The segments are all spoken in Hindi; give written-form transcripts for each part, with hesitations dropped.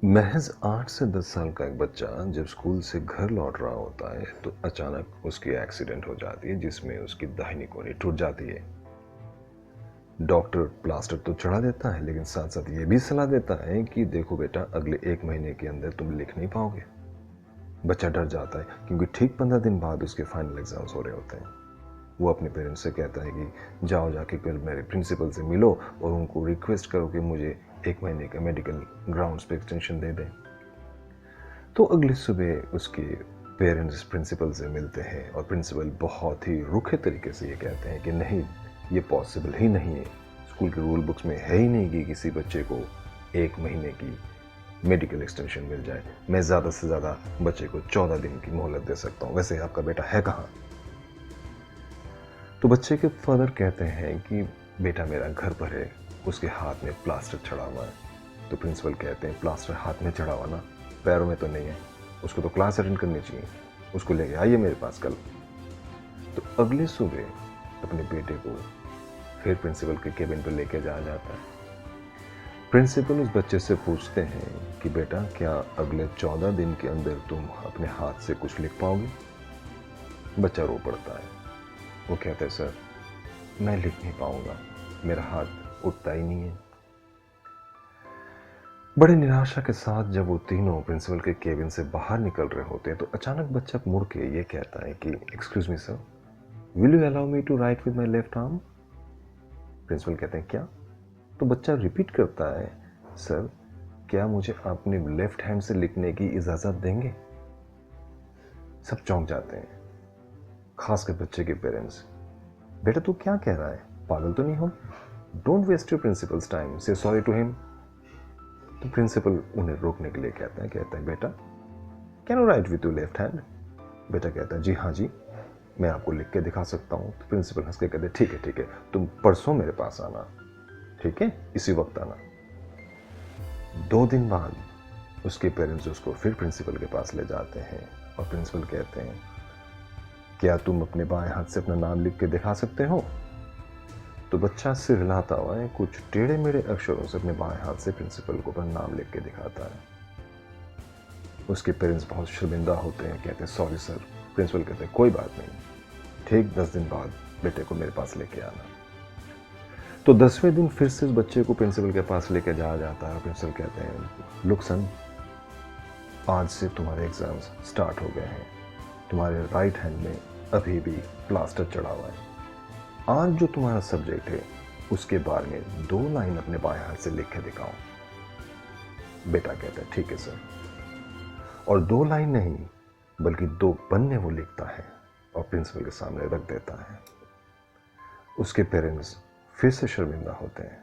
महज 8 से 10 साल का एक बच्चा जब स्कूल से घर लौट रहा होता है तो अचानक उसकी एक्सीडेंट हो जाती है जिसमें उसकी दाहिनी कौड़ी टूट जाती है। डॉक्टर प्लास्टर तो चढ़ा देता है लेकिन साथ साथ ये भी सलाह देता है कि देखो बेटा, अगले 1 महीने के अंदर तुम लिख नहीं पाओगे। बच्चा डर जाता है क्योंकि ठीक 15 दिन बाद उसके फाइनल एग्जाम्स हो रहे होते हैं। वो अपने पेरेंट्स से कहता है कि जाओ जाके कल मेरे प्रिंसिपल से मिलो और उनको रिक्वेस्ट करो कि मुझे 1 महीने का मेडिकल ग्राउंड्स पे एक्सटेंशन दे दें। तो अगली सुबह उसके पेरेंट्स प्रिंसिपल से मिलते हैं और प्रिंसिपल बहुत ही रूखे तरीके से ये कहते हैं कि नहीं, ये पॉसिबल ही नहीं है। स्कूल के रूल बुक्स में है ही नहीं कि किसी बच्चे को 1 महीने की मेडिकल एक्सटेंशन मिल जाए। मैं ज़्यादा से ज़्यादा बच्चे को 14 दिन की मोहलत दे सकता हूँ। वैसे आपका बेटा है कहाँ? तो बच्चे के फादर कहते हैं कि बेटा मेरा घर पर है, उसके हाथ में प्लास्टर चढ़ा हुआ है। तो प्रिंसिपल कहते हैं प्लास्टर हाथ में चढ़ा हुआ ना, पैरों में तो नहीं है। उसको तो क्लास अटेंड करनी चाहिए, उसको लेके आइए मेरे पास कल। तो अगले सुबह अपने बेटे को फिर प्रिंसिपल के केबिन पर लेके जाया जाता है। प्रिंसिपल उस बच्चे से पूछते हैं कि बेटा, क्या अगले 14 दिन के अंदर तुम अपने हाथ से कुछ लिख पाओगे? बच्चा रो पड़ता है। वो कहता है सर, मैं लिख नहीं पाऊंगा, मेरा हाथ उठता ही नहीं है। बड़ी निराशा के साथ जब वो तीनों प्रिंसिपल के केबिन से बाहर निकल रहे होते हैं तो अचानक बच्चा मुड़ के ये कहता है कि excuse me sir, will you allow me to write with my left arm? Principal कहते हैं क्या? तो बच्चा रिपीट करता है, सर क्या मुझे अपने लेफ्ट हैंड से लिखने की इजाजत देंगे? सब चौंक जाते हैं, खासकर बच्चे के पेरेंट्स। बेटा तू क्या कह रहा है, पागल तो नहीं हो? Don't waste your principal's time, say sorry to him. तो प्रिंसिपल उन्हें रोकने के लिए कहता है बेटा, can you write with your left hand? बेटा कहता है जी हाँ जी, मैं आपको लिख के दिखा सकता हूँ। तो प्रिंसिपल हंस के कहते ठीक है, तुम परसों मेरे पास आना, ठीक है, इसी वक्त आना। 2 दिन बाद उसके पेरेंट्स उसको फिर प्रिंसिपल के पास ले जाते हैं और प्रिंसिपल कहते हैं, क्या तुम अपने बाएं हाथ से अपना नाम लिख के दिखा सकते हो? तो बच्चा सिर हिलाता हुआ है, कुछ टेढ़े मेढ़े अक्षरों से अपने बाएं हाथ से प्रिंसिपल को अपना नाम लिख के दिखाता है। उसके पेरेंट्स बहुत शर्मिंदा होते हैं, कहते हैं सॉरी सर। प्रिंसिपल कहते हैं कोई बात नहीं, ठीक 10 दिन बाद बेटे को मेरे पास लेके आना। तो 10वें दिन फिर से उस बच्चे को प्रिंसिपल के पास लेके जाया जाता है। प्रिंसिपल कहते हैं, लुक सन, आज से तुम्हारे एग्जाम्स स्टार्ट हो गए हैं। तुम्हारे राइट हैंड में अभी भी प्लास्टर चढ़ा हुआ है। आज जो तुम्हारा सब्जेक्ट है उसके बारे में 2 लाइन अपने बाएं हाथ से लिख के दिखाओ। बेटा कहता है ठीक है सर, और 2 लाइन नहीं बल्कि 2 पन्ने वो लिखता है और प्रिंसिपल के सामने रख देता है। उसके पेरेंट्स फिर से शर्मिंदा होते हैं,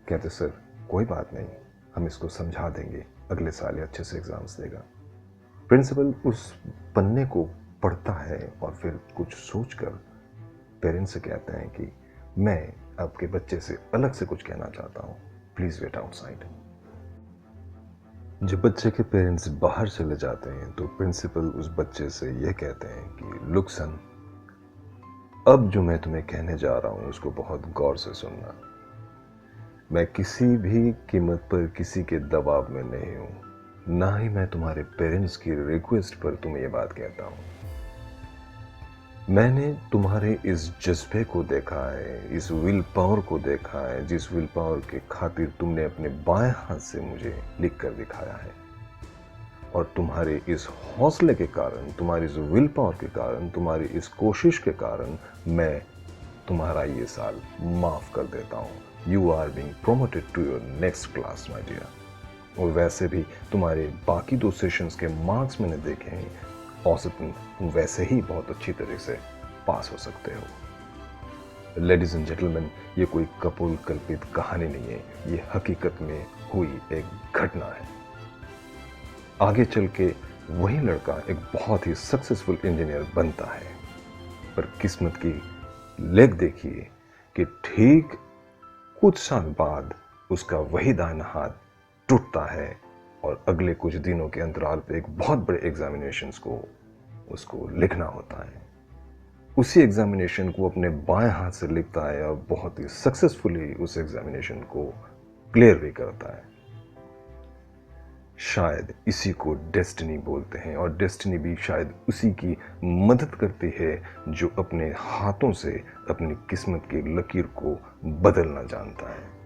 कहते सर कोई बात नहीं, हम इसको समझा देंगे, अगले साल अच्छे से एग्जाम्स देगा। प्रिंसिपल उस पन्ने को पढ़ता है और फिर कुछ सोचकर पेरेंट्स से कहते हैं कि मैं आपके बच्चे से अलग से कुछ कहना चाहता हूँ, प्लीज वेट आउटसाइड। जब बच्चे के पेरेंट्स बाहर चले जाते हैं तो प्रिंसिपल उस बच्चे से यह कहते हैं कि लुक सन, अब जो मैं तुम्हें कहने जा रहा हूँ उसको बहुत गौर से सुनना। मैं किसी भी कीमत पर किसी के दबाव में नहीं हूँ, ना ही मैं तुम्हारे पेरेंट्स की रिक्वेस्ट पर तुम्हें यह बात कहता हूँ। मैंने तुम्हारे इस जज्बे को देखा है, इस विल पावर को देखा है, जिस विल पावर के खातिर तुमने अपने बाएं हाथ से मुझे लिख कर दिखाया है। और तुम्हारे इस हौसले के कारण, तुम्हारी इस विल पावर के कारण, तुम्हारी इस कोशिश के कारण मैं तुम्हारा ये साल माफ कर देता हूँ। You are being promoted to your next class my dear. और वैसे भी तुम्हारे बाकी 2 सेशंस के मार्क्स मैंने देखे हैं, औसतन तुम वैसे ही बहुत अच्छी तरह से पास हो सकते हो। लेडीज एंड जेंटलमैन, ये कोई कपोल कल्पित कहानी नहीं है, ये हकीकत में हुई एक घटना है। आगे चल के वही लड़का एक बहुत ही सक्सेसफुल इंजीनियर बनता है, पर किस्मत की लेख देखिए कि ठीक कुछ साल बाद उसका वही दाहिना हाथ टूटता है और अगले कुछ दिनों के अंतराल पे एक बहुत बड़े एग्जामिनेशंस को उसको लिखना होता है। उसी एग्जामिनेशन को अपने बाएं हाथ से लिखता है और बहुत ही सक्सेसफुली उस एग्जामिनेशन को क्लियर भी करता है। शायद इसी को डेस्टिनी बोलते हैं, और डेस्टिनी भी शायद उसी की मदद करती है जो अपने हाथों से अपनी किस्मत की लकीर को बदलना जानता है।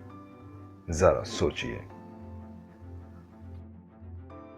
ज़रा सोचिए।